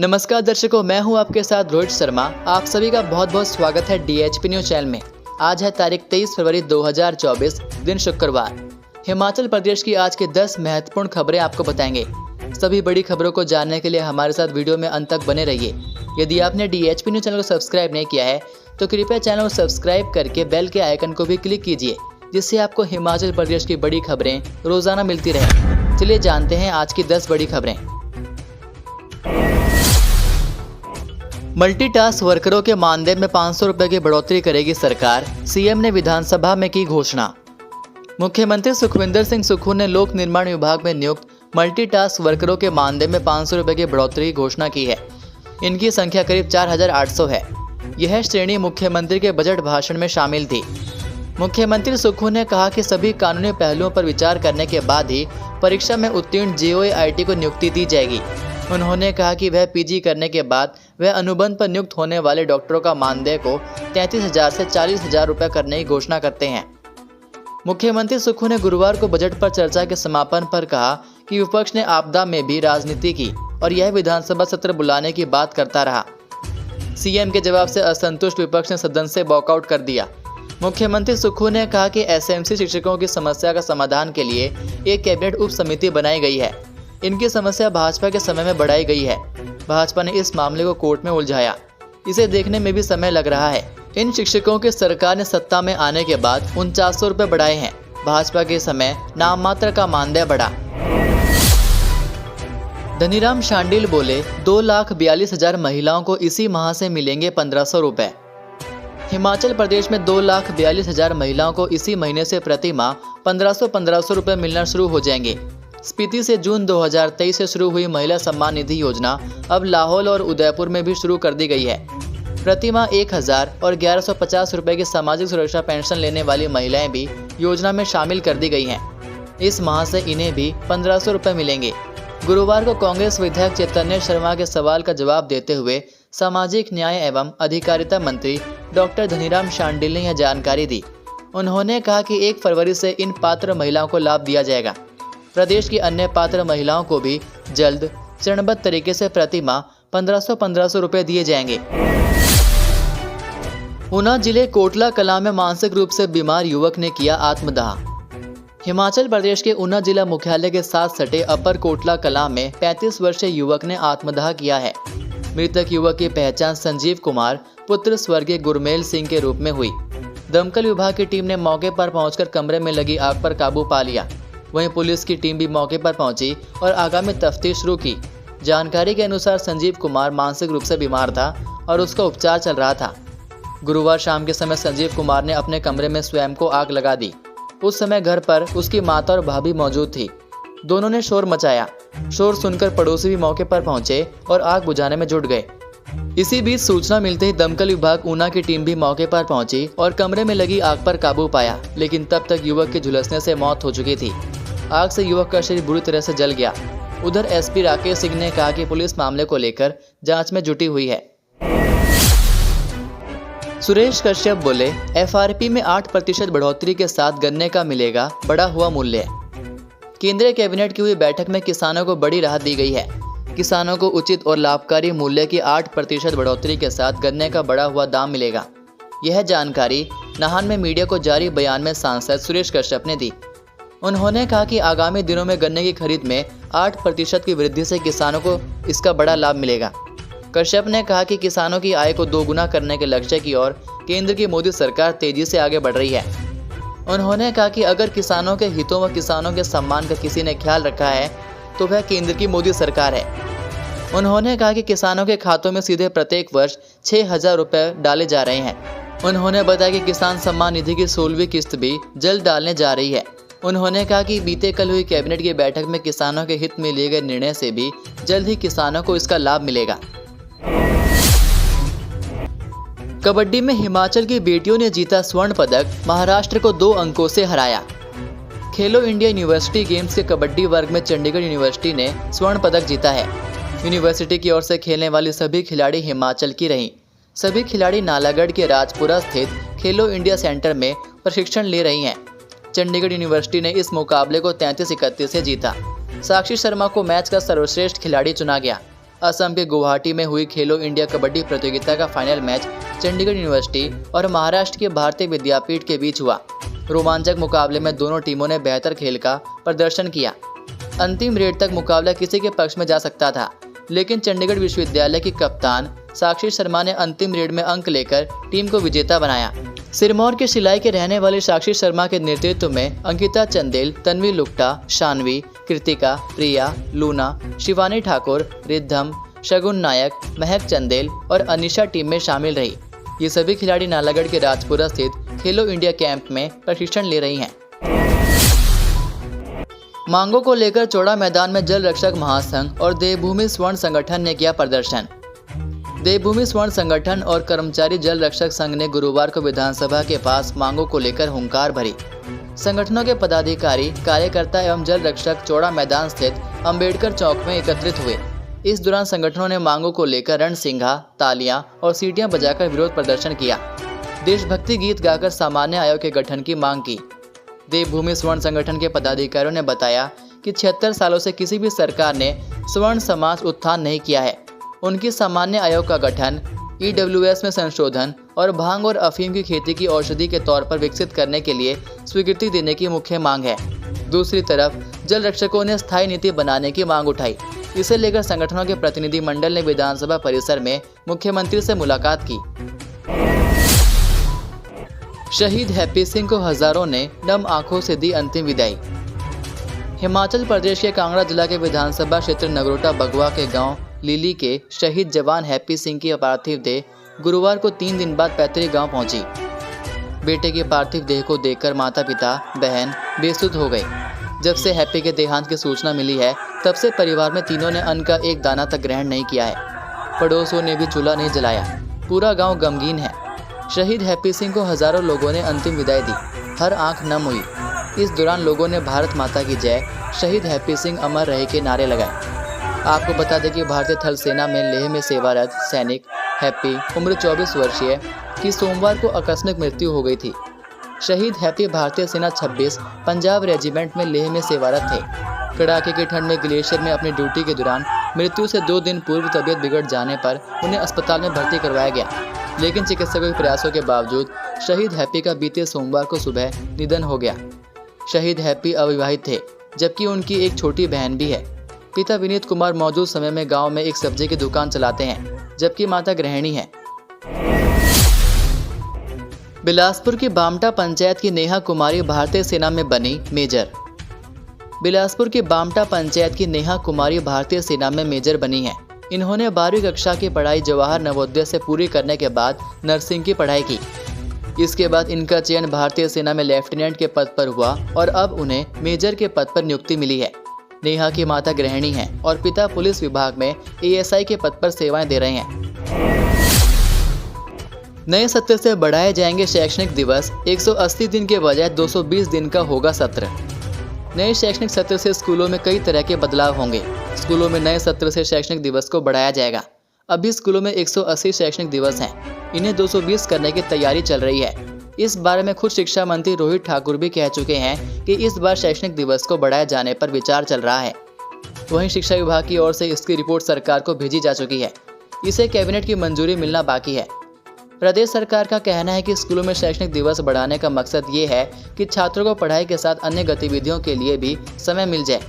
नमस्कार दर्शकों, मैं हूं आपके साथ रोहित शर्मा। आप सभी का बहुत बहुत स्वागत है DHP न्यूज चैनल में। आज है तारीख 23 फरवरी 2024, दिन शुक्रवार। हिमाचल प्रदेश की आज की 10 महत्वपूर्ण खबरें आपको बताएंगे। सभी बड़ी खबरों को जानने के लिए हमारे साथ वीडियो में अंत तक बने रहिए। यदि आपने DHP न्यूज चैनल को सब्सक्राइब नहीं किया है तो कृपया चैनल को सब्सक्राइब करके बेल के आइकन को भी क्लिक कीजिए, जिससे आपको हिमाचल प्रदेश की बड़ी खबरें रोजाना मिलती रहे। चलिए जानते हैं आज की 10 बड़ी खबरें। मल्टीटास्क वर्करों के मानदेय में 500 रुपये की बढ़ोतरी करेगी सरकार, सीएम ने विधानसभा में की घोषणा। मुख्यमंत्री सुखविंदर सिंह सुक्खू ने लोक निर्माण विभाग में नियुक्त मल्टीटास्क वर्करों के मानदेय में 500 रुपये की बढ़ोतरी की घोषणा की है। इनकी संख्या करीब 4800 है। यह श्रेणी मुख्यमंत्री के बजट भाषण में शामिल थी। मुख्यमंत्री सुक्खू ने कहा कि सभी कानूनी पहलुओं पर विचार करने के बाद ही परीक्षा में उत्तीर्ण JOIT को नियुक्ति दी जाएगी। उन्होंने कहा कि वह PG करने के बाद वह अनुबंध पर नियुक्त होने वाले डॉक्टरों का मानदेय को 33,000 से 40,000 रुपये करने की घोषणा करते हैं। मुख्यमंत्री सुक्खू ने गुरुवार को बजट पर चर्चा के समापन पर कहा कि विपक्ष ने आपदा में भी राजनीति की और यह विधानसभा सत्र बुलाने की बात करता रहा। सीएम के जवाब से असंतुष्ट विपक्ष ने सदन से वॉकआउट कर दिया। मुख्यमंत्री सुक्खू ने कहा कि SMC शिक्षकों की समस्या का समाधान के लिए एक कैबिनेट उप समिति बनाई गई है। इनकी समस्या भाजपा के समय में बढ़ाई गई है। भाजपा ने इस मामले को कोर्ट में उलझाया। इसे देखने में भी समय लग रहा है। इन शिक्षकों की सरकार ने सत्ता में आने के बाद 4900 रुपये बढ़ाए हैं। भाजपा के समय नाम मात्र का मानदेय बढ़ा। धनीराम शांडिल बोले 2,42,000 महिलाओं को इसी माह से मिलेंगे 1500 रुपये। हिमाचल प्रदेश में 2,42,000 महिलाओं को इसी महीने से प्रति माह 1500 रुपये मिलना शुरू हो जाएंगे। स्पीति से जून 2023 से शुरू हुई महिला सम्मान निधि योजना अब लाहौल और उदयपुर में भी शुरू कर दी गई है। प्रति माह 1,000 और 1,150 रुपये की सामाजिक सुरक्षा पेंशन लेने वाली महिलाएं भी योजना में शामिल कर दी गई हैं। इस माह से इन्हें भी 1500 रुपये मिलेंगे। गुरुवार को कांग्रेस विधायक चैतन्य शर्मा के सवाल का जवाब देते हुए सामाजिक न्याय एवं अधिकारिता मंत्री डॉक्टर धनीराम शांडिल ने यह जानकारी दी। उन्होंने कहा कि 1 फरवरी से इन पात्र महिलाओं को लाभ दिया जाएगा। प्रदेश की अन्य पात्र महिलाओं को भी जल्द चरणबद्ध तरीके से प्रति माह 1500 रुपये दिए जाएंगे। ऊना जिले कोटला कलां में मानसिक रूप से बीमार युवक ने किया आत्मदाह। हिमाचल प्रदेश के ऊना जिला मुख्यालय के साथ सटे अपर कोटला कलां में 35 वर्षीय युवक ने आत्मदाह किया है। मृतक युवक की पहचान संजीव कुमार पुत्र स्वर्गीय गुरमेल सिंह के रूप में हुई। दमकल विभाग की टीम ने मौके पर पहुंचकर कमरे में लगी आग पर काबू पा लिया। वहीं पुलिस की टीम भी मौके पर पहुंची और आगामी तफ्तीश शुरू की। जानकारी के अनुसार संजीव कुमार मानसिक रूप से बीमार था और उसका उपचार चल रहा था। गुरुवार शाम के समय संजीव कुमार ने अपने कमरे में स्वयं को आग लगा दी। उस समय घर पर उसकी माता और भाभी मौजूद थी। दोनों ने शोर मचाया। शोर सुनकर पड़ोसी भी मौके पर पहुंचे और आग बुझाने में जुट गए। इसी बीच सूचना मिलते ही दमकल विभाग ऊना की टीम भी मौके पर पहुंची और कमरे में लगी आग पर काबू पाया, लेकिन तब तक युवक के झुलसने से मौत हो चुकी थी। आग से युवक का शरीर बुरी तरह से जल गया। उधर SP राकेश सिंह ने कहा कि पुलिस मामले को लेकर जांच में जुटी हुई है। सुरेश कश्यप बोले FRP में 8% बढ़ोतरी के साथ गन्ने का मिलेगा बढ़ा हुआ मूल्य। केंद्रीय कैबिनेट की हुई बैठक में किसानों को बड़ी राहत दी गई है। किसानों को उचित और लाभकारी मूल्य की 8% बढ़ोतरी के साथ गन्ने का बढ़ा हुआ दाम मिलेगा। यह जानकारी नाहन में मीडिया को जारी बयान में सांसद सुरेश कश्यप ने दी। उन्होंने कहा कि आगामी दिनों में गन्ने की खरीद में 8% की वृद्धि से किसानों को इसका बड़ा लाभ मिलेगा। कश्यप ने कहा कि किसानों की आय को दोगुना करने के लक्ष्य की ओर केंद्र की मोदी सरकार तेजी से आगे बढ़ रही है। उन्होंने कहा कि अगर किसानों के हितों व किसानों के सम्मान का किसी ने ख्याल रखा है तो वह केंद्र की मोदी सरकार है। उन्होंने कहा कि किसानों के खातों में सीधे प्रत्येक वर्ष 6,000 रुपये डाले जा रहे हैं। उन्होंने बताया कि किसान सम्मान निधि की 16वीं किस्त भी जल्द डालने जा रही है। उन्होंने कहा कि बीते कल हुई कैबिनेट की बैठक में किसानों के हित में लिए गए निर्णय से भी जल्द ही किसानों को इसका लाभ मिलेगा। कबड्डी में हिमाचल की बेटियों ने जीता स्वर्ण पदक, महाराष्ट्र को 2 अंकों से हराया। खेलो इंडिया यूनिवर्सिटी गेम्स के कबड्डी वर्ग में चंडीगढ़ यूनिवर्सिटी ने स्वर्ण पदक जीता है। यूनिवर्सिटी की ओर से खेलने वाली सभी खिलाड़ी हिमाचल की रहीं। सभी खिलाड़ी नालागढ़ के राजपुरा स्थित खेलो इंडिया सेंटर में प्रशिक्षण ले रही हैं। चंडीगढ़ यूनिवर्सिटी ने इस मुकाबले को 33-31 से जीता। साक्षी शर्मा को मैच का सर्वश्रेष्ठ खिलाड़ी चुना गया। असम के गुवाहाटी में हुई खेलो इंडिया कबड्डी प्रतियोगिता का फाइनल मैच चंडीगढ़ यूनिवर्सिटी और महाराष्ट्र के भारतीय विद्यापीठ के बीच हुआ। रोमांचक मुकाबले में दोनों टीमों ने बेहतर खेल का प्रदर्शन किया। अंतिम रेड तक मुकाबला किसी के पक्ष में जा सकता था, लेकिन चंडीगढ़ विश्वविद्यालय की कप्तान साक्षी शर्मा ने अंतिम रेड में अंक लेकर टीम को विजेता बनाया। सिरमौर के शिलाई के रहने वाली साक्षी शर्मा के नेतृत्व में अंकिता चंदेल, तन्वी लुक्टा, शानवी, कृतिका, प्रिया, लूना, शिवानी ठाकुर, रिद्धम, शगुन नायक, महक चंदेल और अनिशा टीम में शामिल रही। ये सभी खिलाड़ी नालागढ़ के राजपुरा स्थित खेलो इंडिया कैंप में प्रशिक्षण ले रही हैं। मांगों को लेकर चौड़ा मैदान में जल रक्षक महासंघ और देवभूमि स्वर्ण संगठन ने किया प्रदर्शन। देवभूमि स्वर्ण संगठन और कर्मचारी जल रक्षक संघ ने गुरुवार को विधानसभा के पास मांगों को लेकर हुंकार भरी। संगठनों के पदाधिकारी, कार्यकर्ता एवं जल रक्षक चौड़ा मैदान स्थित अंबेडकर चौक में एकत्रित हुए। इस दौरान संगठनों ने मांगों को लेकर रणसिंघा, तालियां और सीटियां बजाकर विरोध प्रदर्शन किया। देशभक्ति गीत गाकर सामान्य आयोग के गठन की मांग की। देवभूमि स्वर्ण संगठन के पदाधिकारियों ने बताया कि 76 सालों से किसी भी सरकार ने स्वर्ण समाज उत्थान नहीं किया है। उनकी सामान्य आयोग का गठन EWS में संशोधन और भांग और अफीम की खेती की औषधि के तौर पर विकसित करने के लिए स्वीकृति देने की मुख्य मांग है। दूसरी तरफ जल रक्षकों ने स्थायी नीति बनाने की मांग उठाई। इसे लेकर संगठनों के प्रतिनिधि मंडल ने विधानसभा परिसर में मुख्यमंत्री से मुलाकात की। शहीद हैप्पी सिंह को हजारों ने नम आंखों से दी अंतिम विदाई। हिमाचल प्रदेश के कांगड़ा जिला के विधानसभा क्षेत्र नगरोटा बगवा के गांव लीली के शहीद जवान हैप्पी सिंह की पार्थिव देह गुरुवार को 3 दिन बाद पैतृक गांव पहुंची। बेटे की पार्थिव देह को देखकर माता पिता बहन बेसुध हो गए। जब से हैप्पी के देहांत की सूचना मिली है, तब से परिवार में तीनों ने अन्न का एक दाना तक ग्रहण नहीं किया है। पड़ोसियों ने भी चूल्हा नहीं जलाया। पूरा गांव गमगीन है। शहीद हैप्पी सिंह को हजारों लोगों ने अंतिम विदाई दी। हर आंख नम हुई। इस दौरान लोगों ने भारत माता की जय, शहीद हैप्पी सिंह अमर रहे के नारे लगाए। आपको बता दें कि भारतीय थल सेना में लेह में सेवारत सैनिक हैप्पी उम्र 24 वर्षीय की सोमवार को आकस्मिक मृत्यु हो गई थी। शहीद हैप्पी भारतीय सेना 26 पंजाब रेजिमेंट में लेह में सेवारत थे। कड़ाके की ठंड में ग्लेशियर में अपनी ड्यूटी के दौरान मृत्यु से 2 दिन पूर्व तबीयत बिगड़ जाने पर उन्हें अस्पताल में भर्ती करवाया गया, लेकिन चिकित्सकों के प्रयासों के बावजूद शहीद हैप्पी का बीते सोमवार को सुबह निधन हो गया। शहीद हैप्पी अविवाहित थे, जबकि उनकी एक छोटी बहन भी है। पिता विनीत कुमार मौजूद समय में गांव में एक सब्जी की दुकान चलाते हैं, जबकि माता गृहिणी है। बिलासपुर की बामटा पंचायत की नेहा कुमारी भारतीय सेना में बनी मेजर। बिलासपुर की बामटा पंचायत की नेहा कुमारी भारतीय सेना में मेजर बनी है। इन्होंने 12वीं कक्षा की पढ़ाई जवाहर नवोदय से पूरी करने के बाद नर्सिंग की पढ़ाई की। इसके बाद इनका चयन भारतीय सेना में लेफ्टिनेंट के पद पर हुआ और अब उन्हें मेजर के पद पर नियुक्ति मिली है। नेहा की माता गृहिणी हैं और पिता पुलिस विभाग में ASI के पद पर सेवाएं दे रहे हैं। नए सत्र से बढ़ाए जाएंगे शैक्षणिक दिवस। 180 दिन के बजाय 220 दिन का होगा सत्र। नए शैक्षणिक सत्र से स्कूलों में कई तरह के बदलाव होंगे। स्कूलों में नए सत्र से शैक्षणिक दिवस को बढ़ाया जाएगा। अभी स्कूलों में 180 शैक्षणिक दिवस हैं। इन्हें 220 करने की तैयारी चल रही है। इस बारे में खुद शिक्षा मंत्री रोहित ठाकुर भी कह चुके हैं कि इस बार शैक्षणिक दिवस को बढ़ाए जाने पर विचार चल रहा है। वहीं शिक्षा विभाग की ओर से इसकी रिपोर्ट सरकार को भेजी जा चुकी है। इसे कैबिनेट की मंजूरी मिलना बाकी है। प्रदेश सरकार का कहना है कि स्कूलों में शैक्षणिक दिवस बढ़ाने का मकसद ये है कि छात्रों को पढ़ाई के साथ अन्य गतिविधियों के लिए भी समय मिल जाए।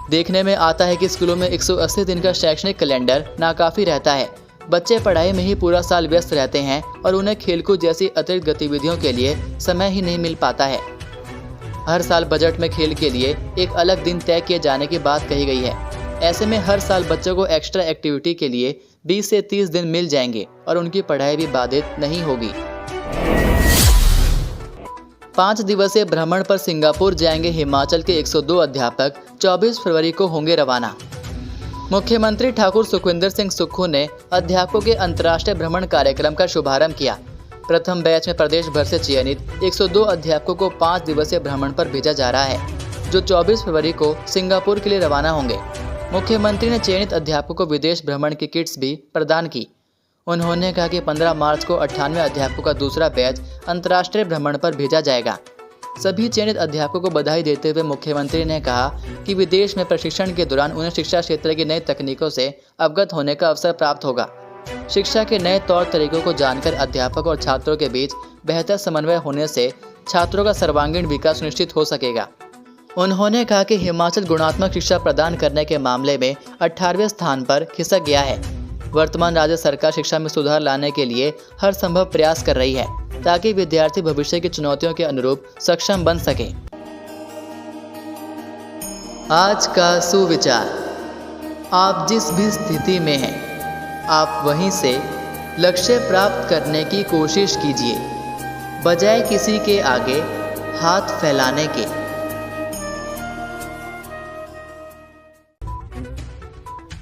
देखने में आता है कि स्कूलों में 180 दिन का शैक्षणिक कैलेंडर नाकाफी रहता है। बच्चे पढ़ाई में ही पूरा साल व्यस्त रहते हैं और उन्हें खेलकूद जैसी अतिरिक्त गतिविधियों के लिए समय ही नहीं मिल पाता है। हर साल बजट में खेल के लिए एक अलग दिन तय किए जाने की बात कही गई है। ऐसे में हर साल बच्चों को एक्स्ट्रा एक्टिविटी के लिए 20 से 30 दिन मिल जाएंगे और उनकी पढ़ाई भी बाधित नहीं होगी। 5 दिवसीय भ्रमण पर सिंगापुर जाएंगे हिमाचल के 102 अध्यापक। 24 फरवरी को होंगे रवाना। मुख्यमंत्री ठाकुर सुखविंदर सिंह सुक्खू ने अध्यापकों के अंतर्राष्ट्रीय भ्रमण कार्यक्रम का शुभारंभ किया। प्रथम बैच में प्रदेश भर से चयनित 102 अध्यापकों को 5 दिवसीय भ्रमण पर भेजा जा रहा है, जो 24 फरवरी को सिंगापुर के लिए रवाना होंगे। मुख्यमंत्री ने चयनित अध्यापकों को विदेश भ्रमण की किट्स भी प्रदान की। उन्होंने कहा कि 15 मार्च को 98 अध्यापकों का दूसरा बैच अंतर्राष्ट्रीय भ्रमण पर भेजा जाएगा। सभी चयनित अध्यापकों को बधाई देते हुए मुख्यमंत्री ने कहा कि विदेश में प्रशिक्षण के दौरान उन्हें शिक्षा क्षेत्र की नई तकनीकों से अवगत होने का अवसर प्राप्त होगा। शिक्षा के नए तौर तरीकों को जानकर अध्यापक और छात्रों के बीच बेहतर समन्वय होने से छात्रों का सर्वांगीण विकास सुनिश्चित हो सकेगा। उन्होंने कहा कि हिमाचल गुणात्मक शिक्षा प्रदान करने के मामले में 18वें स्थान पर खिसक गया है। वर्तमान राज्य सरकार शिक्षा में सुधार लाने के लिए हर संभव प्रयास कर रही है ताकि विद्यार्थी भविष्य की चुनौतियों के अनुरूप सक्षम बन सके। आज का सुविचार, आप जिस भी स्थिति में हैं, आप वहीं से लक्ष्य प्राप्त करने की कोशिश कीजिए, बजाय किसी के आगे हाथ फैलाने के।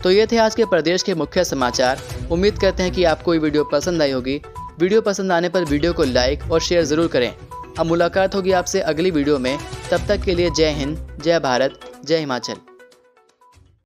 तो ये थे आज के प्रदेश के मुख्य समाचार। उम्मीद करते हैं कि आपको ये वीडियो पसंद आई होगी। वीडियो पसंद आने पर वीडियो को लाइक और शेयर ज़रूर करें। अब मुलाकात होगी आपसे अगली वीडियो में। तब तक के लिए जय हिंद, जय भारत, जय हिमाचल।